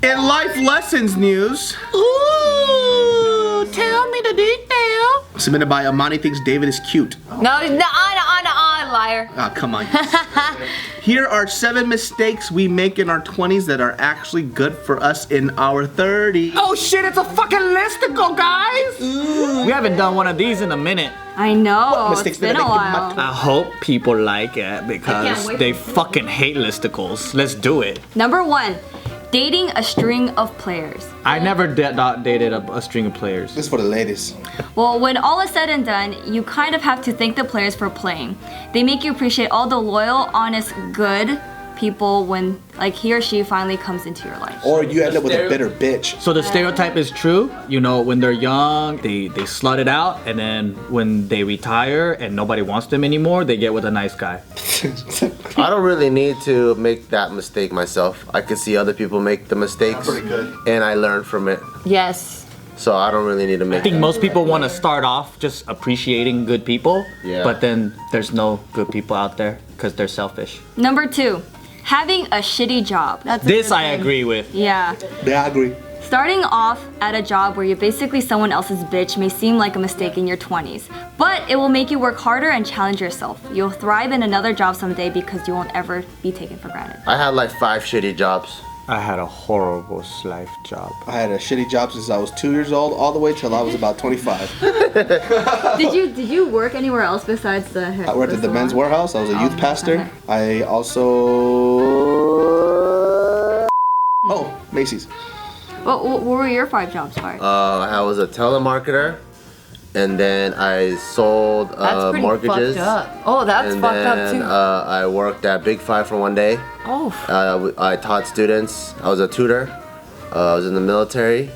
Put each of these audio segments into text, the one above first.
In life lessons news. Ooh, tell me the detail. Submitted by Amani thinks David is cute. No, liar. Ah, come on. Here are 7 mistakes we make in our 20s that are actually good for us in our 30s. Oh shit, it's a fucking listicle, guys. We haven't done one of these in a minute. I know, mistakes it's been did I a make in while. I hope people like it because wait they for fucking hate listicles. Let's do it. Number 1, dating a string of players. I never dated a string of players. This is for the ladies. Well, when all is said and done, you kind of have to thank the players for playing. They make you appreciate all the loyal, honest, good people when like he or she finally comes into your life. Or you end up with a bitter bitch. So the stereotype is true. You know, when they're young, they slut it out, and then when they retire and nobody wants them anymore, they get with a nice guy. I don't really need to make that mistake myself. I can see other people make the mistakes, Pretty good. and I learn from it. Yes. So I don't really need to make. I think most people want to start off just appreciating good people, Yeah. but then there's no good people out there because they're selfish. Number 2, having a shitty job. That's a This good I thing. agree with. Yeah. Yeah, I agree. Starting off at a job where you're basically someone else's bitch may seem like a mistake in your 20s, but it will make you work harder and challenge yourself. You'll thrive in another job someday because you won't ever be taken for granted. I had like 5 shitty jobs. I had a horrible life job. I had a shitty job since I was 2 years old, all the way till I was about 25. Did you work anywhere else besides the hair? I worked at the men's warehouse. I was a youth pastor. okay. I also... Oh, Macy's. What were your 5 jobs, Bart? I was a telemarketer, and then I sold That's pretty mortgages. fucked up. Oh, that's And fucked up then too. I worked at Big Five for one day. Oh. I taught students. I was a tutor. I was in the military.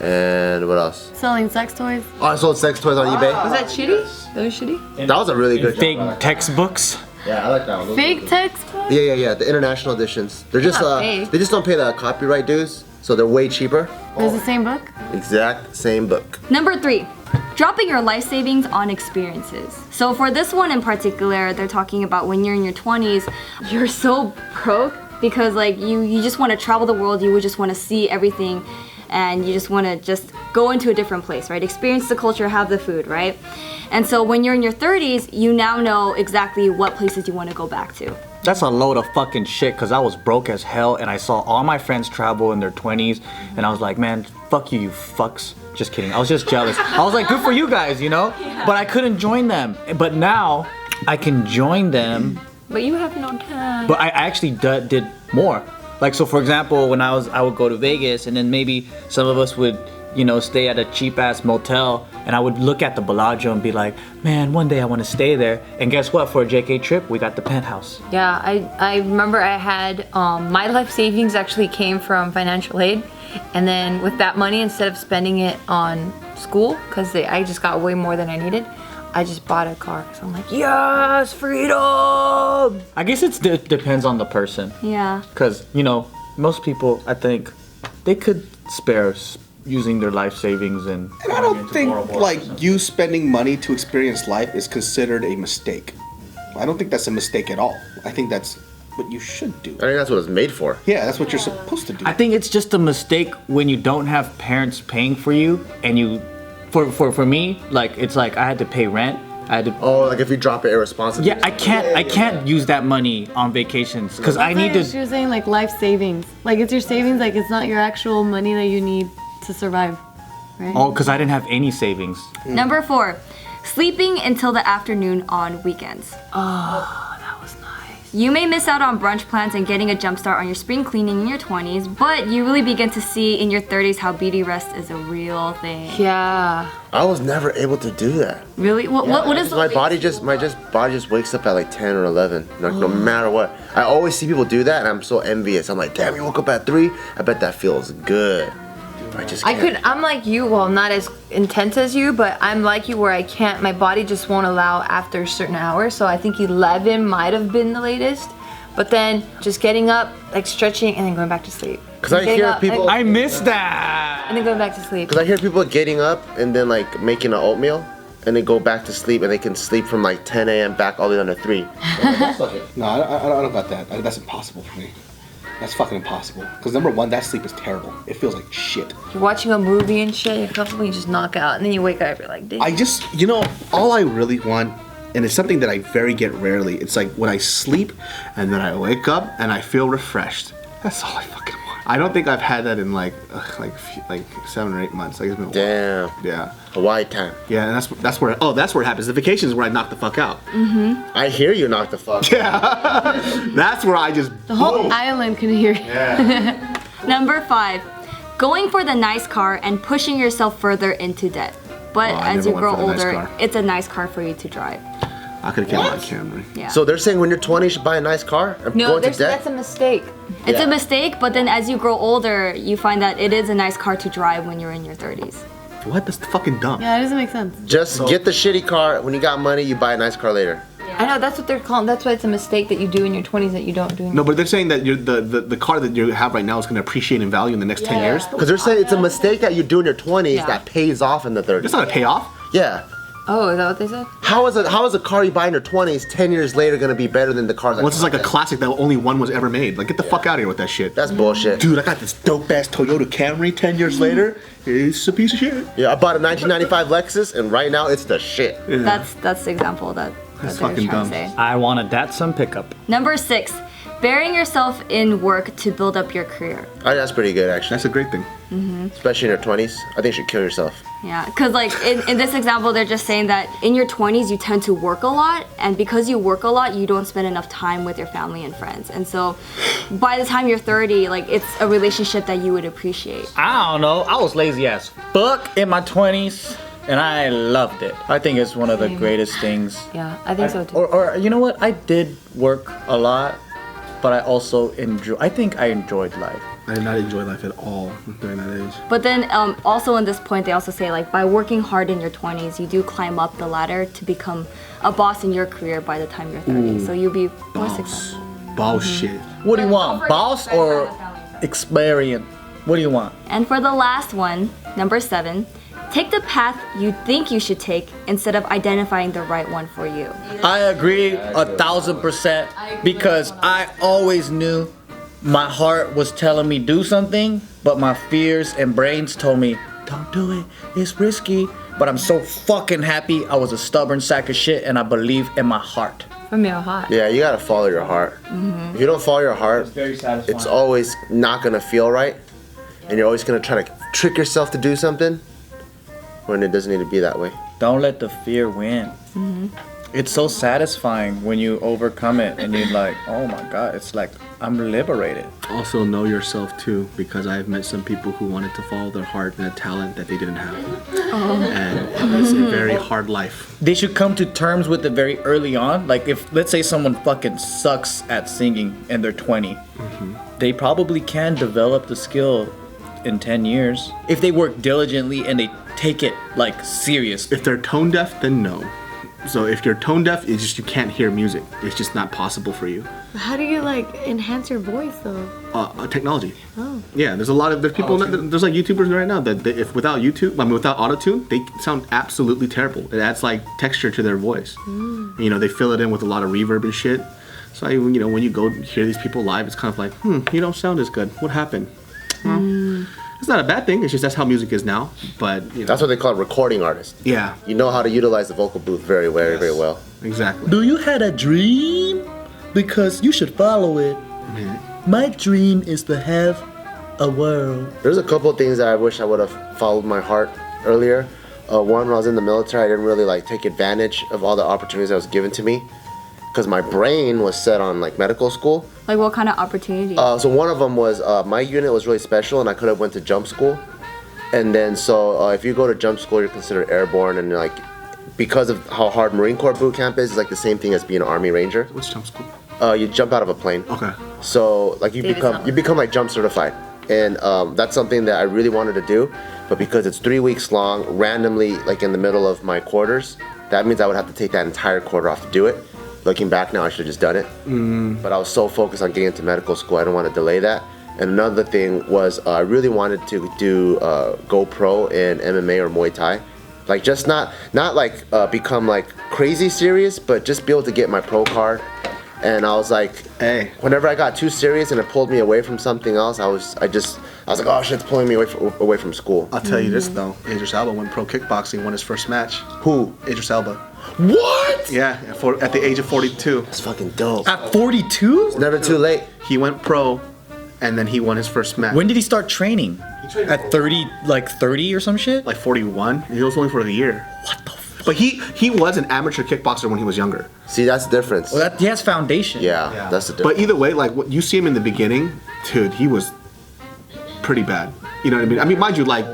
And what else? Selling sex toys. Oh, I sold sex toys on eBay. Was that shitty? That was shitty? That was a really good Fake job. textbooks. Yeah, I like that one. Those Fake were- textbooks? Yeah. The international editions. They're just not fake. they just don't pay the copyright dues, so they're way cheaper. It's the same book? Exact same book. Number 3, dropping your life savings on experiences. So for this one in particular, they're talking about when you're in your 20s, you're so broke because like you just want to travel the world, you would just want to see everything, and you just want to just go into a different place, right? Experience the culture, have the food, right? And so when you're in your 30s, you now know exactly what places you want to go back to. That's a load of fucking shit because I was broke as hell and I saw all my friends travel in their 20s and I was like, man, fuck you, you fucks. Just kidding. I was just jealous. I was like, good for you guys, you know? Yeah. But I couldn't join them. But now I can join them. But you have no time. But I actually did more. Like, so for example, when I would go to Vegas and then maybe some of us would, you know, stay at a cheap ass motel and I would look at the Bellagio and be like, man, one day I want to stay there. And guess what? For a JK trip, we got the penthouse. Yeah, I remember I had, my life savings actually came from financial aid. And then with that money, instead of spending it on school, because I just got way more than I needed, I just bought a car. So I'm like, yes, freedom! I guess it depends on the person. Yeah. Because, you know, most people, I think, they could spare using their life savings and I don't think like you spending money to experience life is considered a mistake. I don't think that's a mistake at all. I think that's what you should do. I think that's what it's made for. Yeah, that's what you're supposed to do. I think it's just a mistake when you don't have parents paying for you and you, for me, like, it's like I had to pay rent. I had to. Oh, like if you drop it irresponsibly. Yeah, I can't use that money on vacations because I need to. She was saying like life savings. Like it's your savings, like it's not your actual money that you need to survive, right? Oh, because I didn't have any savings. Number 4, sleeping until the afternoon on weekends. Oh, that was nice. You may miss out on brunch plans and getting a jump start on your spring cleaning in your 20s, but you really begin to see in your 30s how beauty rest is a real thing. Yeah. I was never able to do that. Really? What is My body just wakes up at like 10 or 11, like no matter what. I always see people do that and I'm so envious. I'm like, damn, you woke up at 3? I bet that feels good. I just can't. I'm like you, well, not as intense as you, but I'm like you where I can't, my body just won't allow after certain hours, so I think 11 might have been the latest, but then just getting up, like stretching, and then going back to sleep. Because I hear people, I miss that. And then going back to sleep. because I hear people getting up and then like making an oatmeal and then go back to sleep and they can sleep from like 10 a.m. back all the way down to 3. No, I don't got that. That's impossible for me. That's fucking impossible. Because number one, that sleep is terrible. It feels like shit. You're watching a movie and shit, you're comfortable, you just knock out, and then you wake up, you're like, I just, you know, all I really want, and it's something that I very get rarely, it's like when I sleep and then I wake up and I feel refreshed. That's all I fucking want. I don't think I've had that in like 7 or 8 months. Like it's been a Damn. while. Yeah. Hawaii time. Yeah, and that's where it happens. The vacation is where I knock the fuck out. I hear you knock the fuck. Yeah. That's where I just The whole island can hear you. Yeah. Number 5, going for the nice car and pushing yourself further into debt. But Oh, I as never you went grow for the nice older, car. it's a nice car for you to drive. I could have came on Camry. Yeah. So they're saying when you're 20, you should buy a nice car and no, go into debt? that's a mistake. It's Yeah. a mistake, but then as you grow older, you find that it is a nice car to drive when you're in your 30s. What? That's fucking dumb. Yeah, it doesn't make sense. Just get the shitty car. When you got money, you buy a nice car later. I know, that's what they're calling, that's why it's a mistake that you do in your 20s that you don't do in your No, but they're saying that the car that you have right now is going to appreciate in value in the next 10 years. Because they're saying it's a mistake that you do in your 20s Yeah. that pays off in the 30s. It's not a payoff. Yeah. Oh, is that what they said? How is a car you buy in your 20s 10 years later going to be better than the car that Well, this is like a classic that only one was ever made. Like, get the fuck out of here with that shit. That's bullshit. Dude, I got this dope ass Toyota Camry 10 years later. It's a piece of shit. Yeah, I bought a 1995 Lexus and right now it's the shit. That's the example that That's they're fucking trying dumb. to say. I want a Datsun pickup. Number 6, burying yourself in work to build up your career. I think that's pretty good actually. That's a great thing. Especially in your 20s. I think you should kill yourself. Yeah, because like in this example, they're just saying that in your 20s, you tend to work a lot. And because you work a lot, you don't spend enough time with your family and friends. And so by the time you're 30, like it's a relationship that you would appreciate. I don't know. I was lazy as fuck in my 20s, and I loved it. I think it's one of the greatest things. Yeah, I think so too. Or you know what? I did work a lot, but I also I think I enjoyed life. I did not enjoy life at all during that age. But then also in this point, they also say like by working hard in your 20s, you do climb up the ladder to become a boss in your career by the time you're 30. So you'll be more successful. Bullshit. What do you want? Boss or experience? What do you want? And for the last one, number 7, take the path you think you should take instead of identifying the right one for you. I agree 1,000% because I always knew my heart was telling me do something, but my fears and brains told me don't do it. It's risky. But I'm so fucking happy I was a stubborn sack of shit and I believe in my heart. From your heart. Yeah, you gotta follow your heart. If you don't follow your heart, Very satisfying. it's always not gonna feel right. And you're always gonna try to trick yourself to do something when it doesn't need to be that way. Don't let the fear win. It's so satisfying when you overcome it and you're like, oh my god, it's like I'm liberated. Also know yourself too, because I've met some people who wanted to follow their heart and a talent that they didn't have. And it's a very hard life. They should come to terms with it very early on. Like if, let's say someone fucking sucks at singing and they're 20, they probably can develop the skill in 10 years. If they work diligently and they take it like seriously. If they're tone deaf, then no. So if you're tone deaf, it's just you can't hear music. It's just not possible for you. How do you like enhance your voice though? Technology. Yeah, there's people. There's like YouTubers right now that if without without autotune, they sound absolutely terrible. It adds like texture to their voice. You know, they fill it in with a lot of reverb and shit. So when you go hear these people live, it's kind of like, you don't sound as good. What happened? It's not a bad thing. It's just that's how music is now. But That's what they call recording artists. Yeah, You know how to utilize the vocal booth very, very, very well. exactly. Do you had a dream? Because you should follow it. My dream is to have a world. There's a couple of things that I wish I would have followed my heart earlier. One, when I was in the military, I didn't really like take advantage of all the opportunities that was given to me because my brain was set on like medical school. Like what kind of opportunity? So one of them was my unit was really special and I could have went to jump school. And then so if you go to jump school, you're considered airborne and like because of how hard Marine Corps boot camp is, it's like the same thing as being an Army Ranger. What's jump school? You jump out of a plane. Okay. So like you become like jump certified, and that's something that I really wanted to do, but because it's 3 weeks long, randomly like in the middle of my quarters, that means I would have to take that entire quarter off to do it. Looking back now, I should have just done it. But I was so focused on getting into medical school, I didn't want to delay that. And another thing was I really wanted to do go pro in MMA or Muay Thai. Like just not like become like crazy serious, but just be able to get my pro card And I was like, Hey. whenever I got too serious and it pulled me away from something else, I was like, oh shit, it's pulling me away from school. I'll tell you this though, Idris Elba went pro kickboxing, won his first match. Who? Idris Elba. What? Yeah, at the age of 42. That's fucking dope. At 42? It's never too late. He went pro, and then he won his first match. When did he start training? At 30, like 30 or some shit? Like 41. He was only for a year. What the fuck? But he was an amateur kickboxer when he was younger. See, that's the difference. Well, he has foundation. Yeah, that's the difference. But either way, like you see him in the beginning, dude, he was pretty bad. You know what I mean? I mean, mind you, like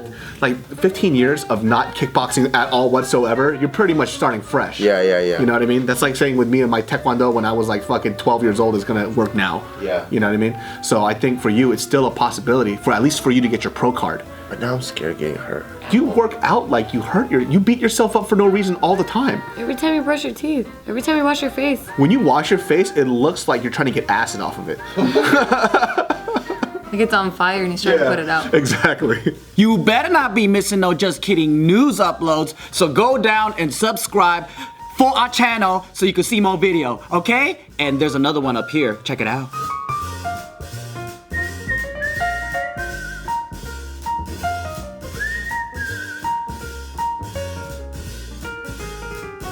15 years of not kickboxing at all whatsoever, you're pretty much starting fresh. Yeah. You know what I mean? That's like saying with me and my taekwondo when I was like fucking 12 years old is gonna work now. Yeah. You know what I mean? So I think for you, it's still a possibility for at least for you to get your pro card. But now I'm scared of getting hurt. You work out like you beat yourself up for no reason all the time. Every time you brush your teeth, every time you wash your face. When you wash your face, it looks like you're trying to get acid off of it. Like it's on fire and he's trying to put it out. Exactly. You better not be missing no Just Kidding news uploads, so go down and subscribe for our channel so you can see more video, okay? And there's another one up here. Check it out.